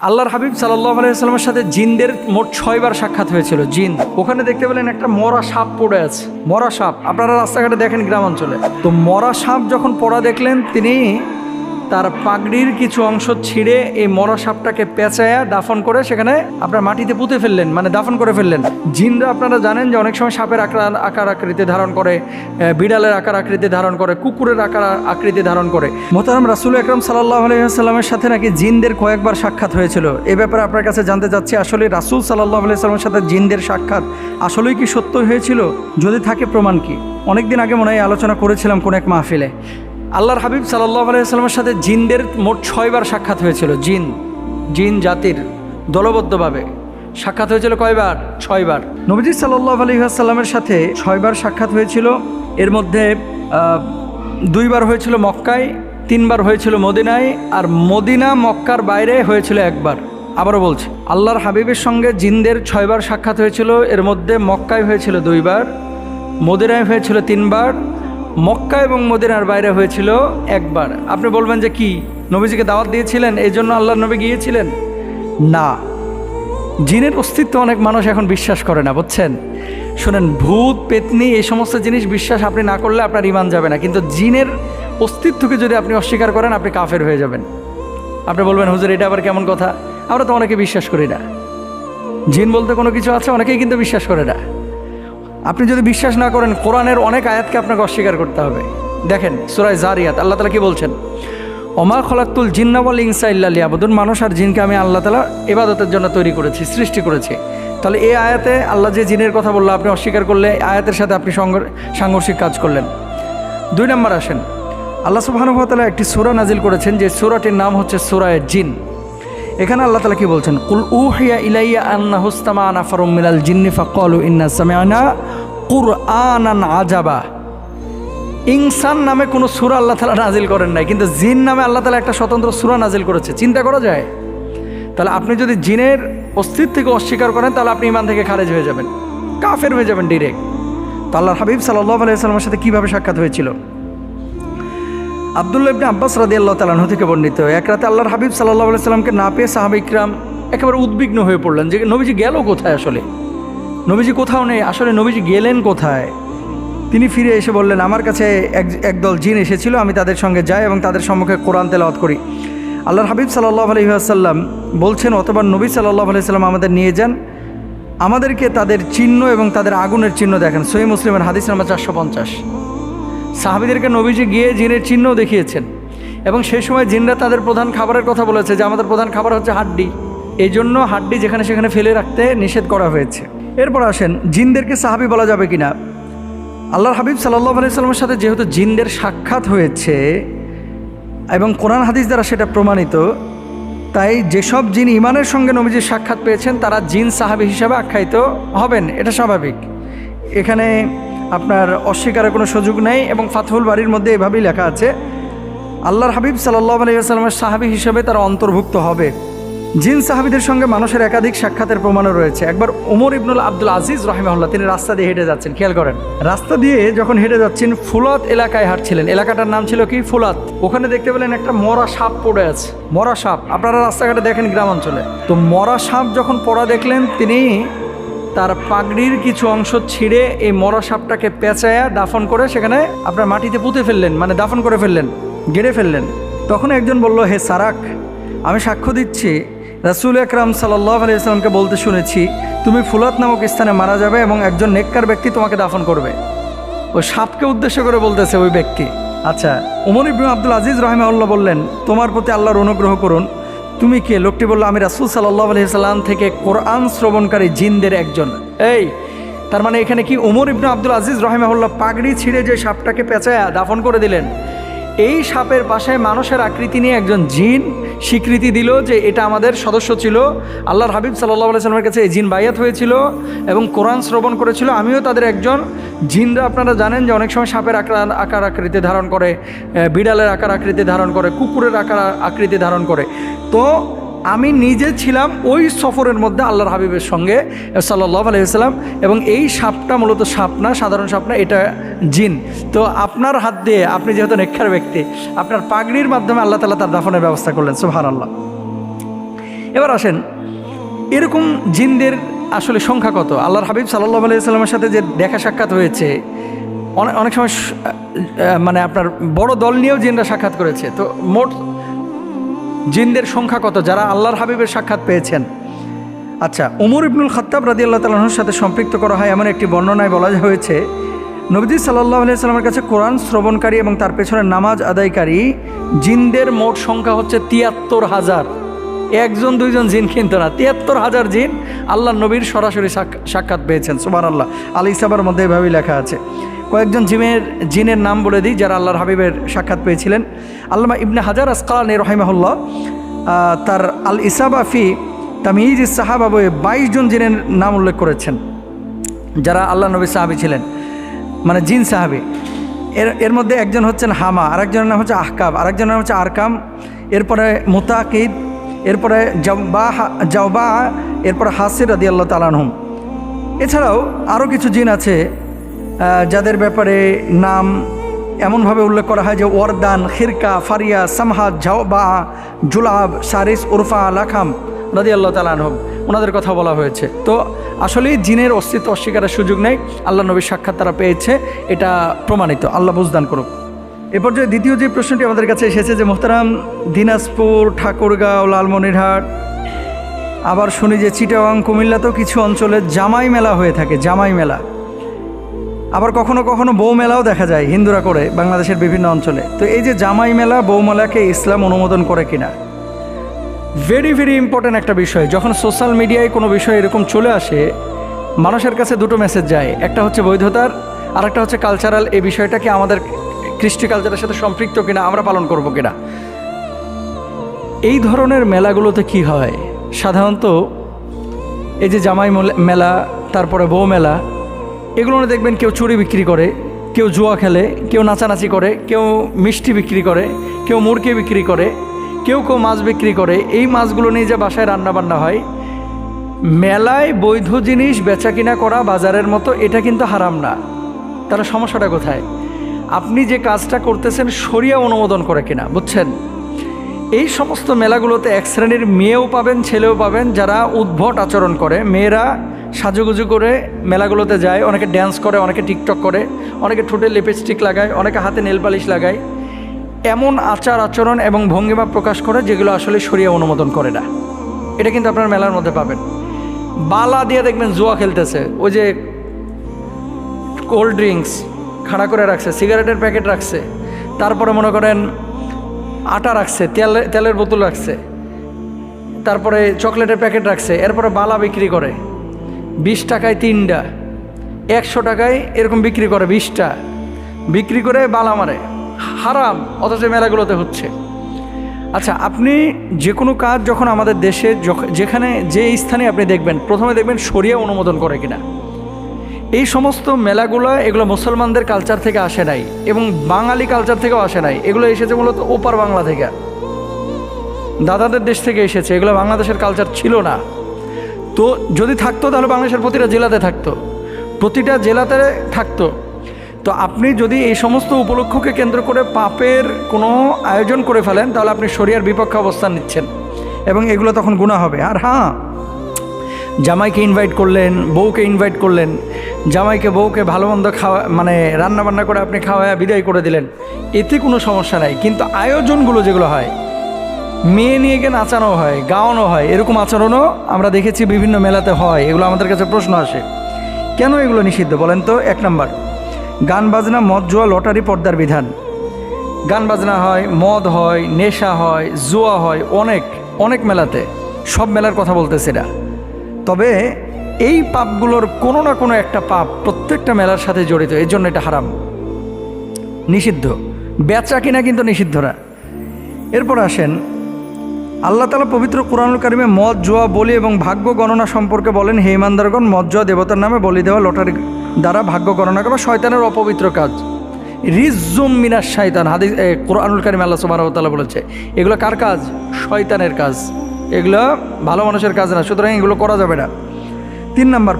আল্লাহর হাবিব সাল্লাল্লাহু আলাইহি ওয়াসাল্লামের সাথে জিনদের মোট 6 বার সাক্ষাৎ হয়েছিল। জিন ওখানে দেখতে পেলেন একটা মরা সাপ পড়ে আছে। মরা সাপ আপনারা রাস্তাঘাটে দেখেন গ্রাম অঞ্চলে। তো মরা সাপ যখন পড়া দেখলেন, তিনি তার পাগড়ির কিছু অংশ ছিঁড়ে এই মরা সাপটাকে পেঁচায়া দাফন করে সেখানে আপনার মাটিতে পুঁতে ফেললেন, মানে দাফন করে ফেললেন। জিনরা আপনারা জানেন যে অনেক সময় সাপের আকার আকৃতি ধারণ করে, বিড়ালের আকার আকৃতি ধারণ করে, কুকুরের আকার আকৃতি ধারণ করে। মোহতারাম রাসূল আকরাম সাল্লাল্লাহু আলাইহি ওয়াসাল্লামের সাথে নাকি জিনদের কয়েকবার সাক্ষাৎ হয়েছিল। এ ব্যাপারে আপনার কাছে জানতে চাচ্ছি, আসলে রাসূল সাল্লাল্লাহু আলাইহি ওয়াসাল্লামের সাথে জিনদের সাক্ষাৎ আসলেই কি সত্য হয়েছিল? যদি থাকে প্রমাণ কি? অনেকদিন আগে মনে হয় আলোচনা করেছিলাম কোন এক মাহফিলে। আল্লাহর হাবিব সাল্লাল্লাহু আলাইহি ওয়াসাল্লামের সাথে জিনদের মোট 6 বার সাক্ষাৎ হয়েছিল। জিন জাতির দলবদ্ধভাবে সাক্ষাৎ হয়েছিল কয়বার? 6 বার। নবীজি সাল্লাল্লাহু আলাইহি ওয়াসাল্লামের সাথে 6 বার সাক্ষাৎ হয়েছিল। এর মধ্যে 2 বার হয়েছিল মক্কায়, 3 বার হয়েছিল মদিনায়, আর মদিনা মক্কার বাইরে হয়েছিল 1 বার। আবারও বলছি, আল্লাহর হাবিবের সঙ্গে জিনদের 6 বার সাক্ষাৎ হয়েছিল। এর মধ্যে মক্কায় হয়েছিল 2 বার, মদিনায় হয়েছিল 3 বার, মক্কা এবং মদিনার বাইরে হয়েছিল 1 বার। আপনি বলবেন যে কি, নবীজিকে দাওয়াত দিয়েছিলেন এই জন্য আল্লাহর নবী গিয়েছিলেন? না, জিনের অস্তিত্ব অনেক মানুষ এখন বিশ্বাস করে না, বুঝছেন? শোনেন, ভূত পেতনি এই সমস্ত জিনিস বিশ্বাস আপনি না করলে আপনার ঈমান যাবে না, কিন্তু জিনের অস্তিত্বকে যদি আপনি অস্বীকার করেন আপনি কাফের হয়ে যাবেন। আপনি বলবেন হুজুর এটা আবার কেমন কথা? আমরা তো অনেকে বিশ্বাস করি না, জিন বলতে কোনো কিছু আছে, অনেকেই কিন্তু বিশ্বাস করে না। আপনি যদি বিশ্বাস না করেন, কোরআনের অনেক আয়াতকে আপনাকে অস্বীকার করতে হবে। দেখেন সূরা যারিয়াত আল্লাহ তাআলা কি বলছেন? ওমা খলাকতুল জিন্না ওয়াল ইনসা ইল্লা লিয়াবুদুন, মানুষ আর জিনকে আমি আল্লাহ তাআলা ইবাদতের জন্য তৈরি করেছি, সৃষ্টি করেছি। তাহলে এই আয়াতে আল্লাহ যে জিনের কথা বললো, আপনি অস্বীকার করলে আয়াতের সাথে আপনি সাংঘর্ষিক কাজ করলেন। 2 নম্বর আসেন, আল্লাহ সুবহানাহু ওয়া তাআলা একটি সূরা নাজিল করেছেন, যে সূরাটির নাম হচ্ছে সূরা জিন। এখানে আল্লাহ তাআলা কি বলছেন? কুল উহিয়া ইলাইয়া আন্নাহু ইসতামা'a নাফারুম মিনাল জিন্নি ফাকালু ইন্না সামি'না কুরআনান আজাবা। ইনসান নামে কোনো সূরা আল্লাহ তাআলা নাজিল করেন নাই, কিন্তু জিন নামে আল্লাহ তাআলা একটা স্বতন্ত্র সূরা নাজিল করেছে। চিন্তা করা যায়? তাহলে আপনি যদি জিনের অস্তিত্বকে অস্বীকার করেন তাহলে আপনি ঈমান থেকে খারেজ হয়ে যাবেন, কাফের হয়ে যাবেন ডিরেক্ট। তো আল্লাহর হাবিব সাল্লাল্লাহু আলাইহি ওয়াসাল্লামের সাথে কীভাবে সাক্ষাৎ হয়েছিল? আব্দুল্লাহ ইবনে আব্বাস রাদিয়াল্লাহু তাআলা আনহু থেকে বর্ণিত, এক রাতে আল্লাহর হাবিব সাল্লাল্লাহু আলাইহি ওয়াসাল্লামকে না পেয়ে সাহাবা ইকরাম একেবারে উদ্বিগ্ন হয়ে পড়লেন যে নবীজি গেল কোথায়? আসলে নবীজি কোথাও নেই, আসলে নবীজি গেলেন কোথায়? তিনি ফিরে এসে বললেন, আমার কাছে একদল জিন এসেছিল, আমি তাদের সঙ্গে যাই এবং তাদের সম্মুখে কোরআন তেলাওয়াত করি। আল্লাহর হাবিব সাল্লাল্লাহু আলাইহি ওয়াসাল্লাম বলছেন, অতঃপর নবী সাল্লাল্লাহু আলাইহি ওয়াসাল্লাম আমাদের নিয়ে যান, আমাদেরকে তাদের চিহ্ন এবং তাদের আগুনের চিহ্ন দেখেন। সহিহ মুসলিমের হাদিস নাম্বার 450। সাহাবীদেরকে নবীজি গিয়ে জিনের চিহ্নও দেখিয়েছেন, এবং সেই সময় জিনরা তাদের প্রধান খাবারের কথা বলেছে যে আমাদের প্রধান খাবার হচ্ছে হাড্ডি, এই জন্য হাড্ডি যেখানে সেখানে ফেলে রাখতে নিষেধ করা হয়েছে। এরপর আসেন, জিনদেরকে সাহাবী বলা যাবে কিনা? আল্লাহর হাবিব সাল্লাল্লাহু আলাইহি ওয়াসাল্লামের সাথে যেহেতু জিনদের সাক্ষাৎ হয়েছে এবং কোরআন হাদিস দ্বারা সেটা প্রমাণিত, তাই যেসব জিন ইমানের সঙ্গে নবীজির সাক্ষাৎ পেয়েছেন তারা জিন সাহাবী হিসাবে আখ্যায়িত হবেন, এটা স্বাভাবিক। এখানে আপনার অস্বীকারের কোনো সুযোগ নেই, এবং ফাতহুল বারীর মধ্যে এভাবেই লেখা আছে, আল্লাহর হাবিব সাল্লাল্লাহু আলাইহি ওয়াসাল্লামের সাহাবী হিসেবে তারা অন্তর্ভুক্ত হবে। জিন সাহাবীদের সঙ্গে মানুষের একাধিক সাক্ষাতের প্রমাণও রয়েছে। একবার ওমর ইবনুল আব্দুল আজিজ রাহিমাহুল্লাহ তিনি রাস্তা দিয়ে হেঁটে যাচ্ছেন, খেয়াল করেন, রাস্তা দিয়ে যখন হেঁটে যাচ্ছেন ফুলাত এলাকায় হাঁটছিলেন। এলাকাটার নাম ছিল কি? ফুলাত। ওখানে দেখতে পেলেন একটা মরা সাপ পড়ে আছে। মরা সাপ আপনারা রাস্তাঘাটে দেখেন গ্রাম অঞ্চলে। তো মরা সাপ যখন পড়া দেখলেন, তিনি তার পাগড়ির কিছু অংশ ছিঁড়ে এই মরা সাপটাকে পেঁচায়া দাফন করে সেখানে আপনার মাটিতে পুঁতে ফেললেন, মানে দাফন করে ফেললেন, গেড়ে ফেললেন। তখন একজন বলল, হে সারাক, আমি সাক্ষ্য দিচ্ছি রাসূল আকরাম সাল্লাল্লাহু আলাইহি ওয়াসাল্লামকে বলতে শুনেছি তুমি ফুলাত নামক স্থানে মারা যাবে এবং একজন নেককার ব্যক্তি তোমাকে দাফন করবে। ওই সাপকে উদ্দেশ্য করে বলতেছে ওই ব্যক্তি। আচ্ছা, ওমর ইবনে আব্দুল আজিজ রাহিমাহুল্লাহ বললেন, তোমার প্রতি আল্লাহর অনুগ্রহ করুন, তুমি কে? লোকটি বলল, আমি রাসূল সাল্লাল্লাহু আলাইহি ওয়াসাল্লাম থেকে কোরআন শ্রবণকারী জিনদের একজন। এই তার মানে এখানে কি ওমর ইবনে আব্দুল আজিজ রাহিমাহুল্লাহ পাগড়ি ছিঁড়ে যে সাপটাকে পেঁচায়া দাফন করে দিলেন, এই সাপের পাশে মানুষের আকৃতি নিয়ে একজন জিন স্বীকৃতি দিল যে এটা আমাদের সদস্য ছিল। আল্লাহর হাবিব সাল্লাল্লাহু আলাইহি ওয়াসাল্লামের কাছে এই জিন বাইয়াত হয়েছিল এবং কোরআন শ্রবণ করেছিল, আমিও তাদের একজন। জিনরা আপনারা জানেন যে অনেক সময় সাপের আকার আকৃতি ধারণ করে, বিড়ালের আকার আকৃতি ধারণ করে, কুকুরের আকার আকৃতি ধারণ করে। তো আমি নিজে ছিলাম ওই সফরের মধ্যে আল্লাহর হাবিবের সঙ্গে সাল্লাল্লাহু আলাইহি ওয়াসাল্লাম, এবং এই সাপটা মূলত সাপ না, সাধারণ সাপ না, এটা জিন। তো আপনার হাত দিয়ে, আপনি যেহেতু নেককার ব্যক্তি, আপনার পাগড়ির মাধ্যমে আল্লাহ তাআলা তার দাফনের ব্যবস্থা করলেন। সুবহানাল্লাহ। এবার আসেন, এরকম জিনদের আসলে সংখ্যা কত? আল্লাহর হাবিব সাল্লাল্লাহু আলাইহি সাল্লামের সাথে যে দেখা সাক্ষাৎ হয়েছে, অনেক সময় মানে আপনার বড় দল নিয়েও জিনরা সাক্ষাৎ করেছে। তো মোট জিনদের সংখ্যা কত যারা আল্লাহর হাবিবের সাক্ষাৎ পেয়েছেন? আচ্ছা, উমর ইবনুল খাত্তাব রাদিয়াল্লাহু তাআলা আনহুর সাথে সম্পৃক্ত করা হয় এমন একটি বর্ণনায় বলা হয়েছে, নবীজি সাল্লাল্লাহু আলাইহি সাল্লামের কাছে কোরআন শ্রবণকারী এবং তার পেছনে নামাজ আদায়কারী জিনদের মোট সংখ্যা হচ্ছে ৭৩,০০০। একজন দুইজন জিন কিন্তু না, ৭৩,০০০ জিন আল্লাহ নবীর সরাসরি সাক্ষাৎ পেয়েছেন। সুবহানাল্লাহ। আল ইসাবার মধ্যে এভাবেই লেখা আছে। কয়েকজন জিনের নাম বলে দিই যারা আল্লাহর হাবিবের সাক্ষাৎ পেয়েছিলেন। আল্লামা ইবনে হাজার আসকালানী রাহিমাহুল্লাহ তার আল ইসাবা ফি তামিজ সাহাবা বইয়ে ২২ জন জিনের নাম উল্লেখ করেছেন যারা আল্লাহ নবীর সাহাবী ছিলেন, মানে জিন সাহাবী। এর মধ্যে একজন হচ্ছেন হামা, আরেকজনের নাম হচ্ছে আহকাব, আরেকজনের নাম হচ্ছে আরকাম, এরপরে মুতাকিদ, এরপরে জাওবা, এরপরে হাসির রাদিয়াল্লাহু তাআলা আনহুম। এছাড়াও আরও কিছু জিন আছে যাদের ব্যাপারে নাম এমনভাবে উল্লেখ করা হয় যে ওয়ারদান, খিরকা, ফারিয়া, সামহাদ, জাওবা, জুলাব, সারিস, উরফা, লাখাম রাদিয়াল্লাহু তাআলা আনহুম, ওনাদের কথা বলা হয়েছে। তো আসলেই জিনের অস্তিত্ব অস্বীকারের সুযোগ নেই, আল্লাহ নবীর সাক্ষাৎ তারা পেয়েছে, এটা প্রমাণিত। আল্লাহ বুঝদান করুক। এ পর্যায়ে দ্বিতীয় যে প্রশ্নটি আমাদের কাছে এসেছে যে মোহতারাম, দিনাজপুর, ঠাকুরগাঁও, লালমনিরহাট, আবার শুনি যে চিটাগাং, কুমিল্লাতেও কিছু অঞ্চলে জামাই মেলা হয়ে থাকে, জামাই মেলা। আবার কখনো কখনো বউ মেলাও দেখা যায় হিন্দুরা করে বাংলাদেশের বিভিন্ন অঞ্চলে। তো এই যে জামাই মেলা, বউ মেলাকে ইসলাম অনুমোদন করে কিনা? ভেরি ভেরি ইম্পর্ট্যান্ট একটা বিষয়। যখন সোশ্যাল মিডিয়ায় কোনো বিষয় এরকম চলে আসে, মানুষের কাছে দুটো মেসেজ যায়, একটা হচ্ছে বৈধতার, আর একটা হচ্ছে কালচারাল। এই বিষয়টাকে আমাদের কৃষ্টি কালচারের সাথে সম্পৃক্ত কিনা, আমরা পালন করব কিনা। এই ধরনের মেলাগুলোতে কি হয় সাধারণত, এই যে জামাই মেলা, তারপরে বউ মেলা, এগুলো দেখবেন কেউ চুরি বিক্রি করে, কেউ জুয়া খেলে, কেউ নাচানাচি করে, কেউ মিষ্টি বিক্রি করে, কেউ মুরগি বিক্রি করে, কেউ কেউ মাছ বিক্রি করে। এই মাছগুলো নিয়ে যে বাসায় রান্নাবান্না হয়, মেলায় বৈধ জিনিস বেচা কিনা করা বাজারের মতো, এটা কিন্তু হারাম না। তাহলে সমস্যাটা কোথায়? আপনি যে কাজটা করতেছেন শরিয়া অনুমোদন করে কিনা, বুঝছেন? এই সমস্ত মেলাগুলোতে এক শ্রেণীর মেয়েও পাবেন, ছেলেও পাবেন যারা উদ্ভট আচরণ করে। মেয়েরা সাজুগুজু করে মেলাগুলোতে যায়, অনেকে ড্যান্স করে, অনেকে টিকটক করে, অনেকে ঠোঁটে লিপস্টিক লাগায়, অনেকে হাতে নেল পালিশ লাগায়। এমন আচার আচরণ এবং ভঙ্গিমা প্রকাশ করে যেগুলো আসলে শরিয়া অনুমোদন করে না। এটা কিন্তু আপনার মেলার মধ্যে পাবেন। বালা দিয়ে দেখবেন জুয়া খেলতেছে, ওই যে কোল্ড ড্রিঙ্কস খাড়া করে রাখছে, সিগারেটের প্যাকেট রাখছে, তারপরে মনে করেন আটা রাখছে, তেলের বোতল রাখছে, তারপরে চকলেটের প্যাকেট রাখছে, এরপরে বালা বিক্রি করে 20 টাকায় 3টা, 100 টাকায় এরকম বিক্রি করে 20টা, বিক্রি করে বালা মারে। হারাম, অথচ মেলাগুলোতে হচ্ছে। আচ্ছা, আপনি যে কোনো কাজ যখন আমাদের দেশে যেখানে যে স্থানে আপনি দেখবেন, প্রথমে দেখবেন শরিয়া অনুমোদন করে কিনা। এই সমস্ত মেলাগুলো এগুলো মুসলমানদের কালচার থেকে আসে নাই এবং বাঙালি কালচার থেকেও আসে নাই। এগুলো এসেছে মূলত ওপার বাংলা থেকে, দাদাদের দেশ থেকে এসেছে। এগুলো বাংলাদেশের কালচার ছিল না। তো যদি থাকতো তাহলে বাংলাদেশের প্রতিটা জেলাতে থাকতো, প্রতিটা জেলাতে থাকতো। তো আপনি যদি এই সমস্ত উপলক্ষকে কেন্দ্র করে পাপের কোনো আয়োজন করে ফেলেন, তাহলে আপনি শরিয়ার বিপক্ষে অবস্থান নিচ্ছেন এবং এগুলো তখন গুনাহ হবে। আর হ্যাঁ, জামাইকে ইনভাইট করলেন, বউকে ইনভাইট করলেন, জামাইকে বউকে ভালো মন্দ খাওয়া, মানে রান্নাবান্না করে আপনি খাওয়ায় বিদায় করে দিলেন, এতে কোনো সমস্যা নাই। কিন্তু আয়োজনগুলো যেগুলো হয়, মেয়ে নিয়ে গিয়ে নাচানো হয়, গাওয়ানো হয়, এরকম আচরণও আমরা দেখেছি বিভিন্ন মেলাতে হয়। এগুলো আমাদের কাছে প্রশ্ন আসে, কেন এগুলো নিষিদ্ধ বলেন তো? 1 নম্বর, গান বাজনা, মদ, জুয়া, লটারি, পর্দার বিধান। গান বাজনা হয়, মদ হয়, নেশা হয়, জুয়া হয় অনেক অনেক মেলাতে, সব মেলার কথা বলতেছে না। তবে এই পাপগুলোর কোনো না কোনো একটা পাপ প্রত্যেকটা মেলার সাথে জড়িত, এই জন্য এটা হারাম, নিষিদ্ধ। বেচা কিনা কিন্তু নিষিদ্ধ না। এরপর আসেন, আল্লাহ তাআলা পবিত্র কুরআনুল কারিমে মদ, জুয়া, বলি এবং ভাগ্য গণনা সম্পর্কে বলেন, হে ইমানদারগণ, মদ, জুয়া, দেবতার নামে বলি দেওয়া, লটারি দ্বারা ভাগ্য গণনা করা শয়তানের অপবিত্র কাজ। রিজ্জুম মিনাশ শাইতান, হাদিস কুরআনুল কারিমে আল্লাহ সুবহানাহু ওয়া তাআলা বলেছে, এগুলো কার কাজ? শয়তানের কাজ, এগুলো ভালো মানুষের কাজ না, সুতরাং এগুলো করা যাবে না। 3 নম্বর,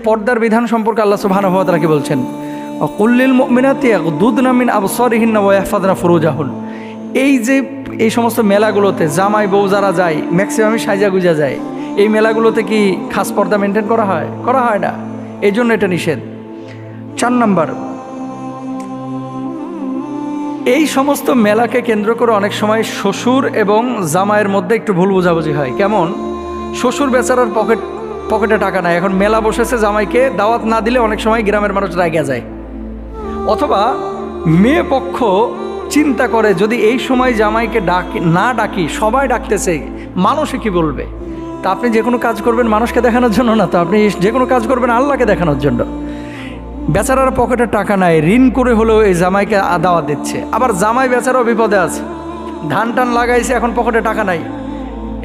পর্দার বিধান সম্পর্কে আল্লাহ সুবহানাহু ওয়া তাআলা কি বলছেন? কুল্লিল মুমিনাতি ইয়াগদুদনা মিন আবসারিহিন্না ওয়া ইয়াহফাযনা ফুরুজাহুন। এই যে এই সমস্ত মেলাগুলোতে জামাই বউ যারা যায় ম্যাক্সিমামই সাইজা গুজা যায়, এই মেলাগুলোতে কি খাস পর্দা মেনটেন করা হয়? করা হয় না, এই জন্য এটা নিষেধ। 4 নাম্বার, এই সমস্ত মেলাকে কেন্দ্র করে অনেক সময় শ্বশুর এবং জামাইয়ের মধ্যে একটু ভুল বোঝাবুঝি হয়। কেমন? শ্বশুর বেচারার পকেটে টাকা নাই, এখন মেলা বসেছে, জামাইকে দাওয়াত না দিলে অনেক সময় গ্রামের মানুষ রাগিয়া যায়। অথবা মেয়ে পক্ষ চিন্তা করে যদি এই সময় জামাইকে না ডাকি, সবাই ডাকতেছে, মানুষে কি বলবে? তা আপনি যে কোনো কাজ করবেন মানুষকে দেখানোর জন্য না, তো আপনি যে কোনো কাজ করবেন আল্লাহকে দেখানোর জন্য। বেচারার পকেটে টাকা নাই, ঋণ করে হলেও এই জামাইকে দাওয়াত দিচ্ছে। আবার জামাই বেচারাও বিপদে আছে, ধান টান লাগাইছে, এখন পকেটে টাকা নাই,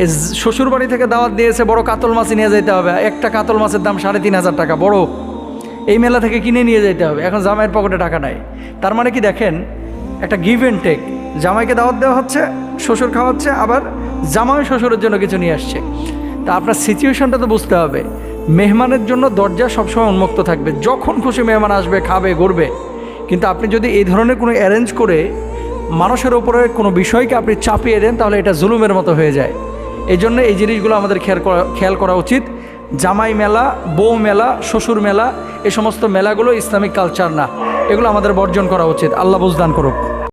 এই শ্বশুর বাড়ি থেকে দাওয়াত দিয়েছে, বড় কাতল মাছ নিয়ে যেতে হবে, একটা কাতল মাছের দাম 3,500 টাকা, বড়, এই মেলা থেকে কিনে নিয়ে যেতে হবে, এখন জামাইয়ের পকেটে টাকা নাই। তার মানে কি দেখেন, একটা গিভ অ্যান্ড টেক, জামাইকে দাওয়াত দেওয়া হচ্ছে, শ্বশুর খাওয়াচ্ছে, আবার জামাই শ্বশুরের জন্য কিছু নিয়ে আসছে। তা আপনার সিচুয়েশনটা তো বুঝতে হবে। মেহমানের জন্য দরজা সবসময় উন্মুক্ত থাকবে, যখন খুশি মেহমান আসবে, খাবে, ঘুরবে। কিন্তু আপনি যদি এই ধরনের কোনো অ্যারেঞ্জ করে মানুষের ওপরে কোনো বিষয়কে আপনি চাপিয়ে দেন, তাহলে এটা জুলুমের মতো হয়ে যায়। এই জন্য এই জিনিসগুলো আমাদের খেয়াল করা উচিত। জামাই মেলা, বউ মেলা, শ্বশুর মেলা, এই সমস্ত মেলাগুলো ইসলামিক কালচার না, এগুলো আমাদের বর্জন করা উচিত। আল্লাহ বুঝদান করুক।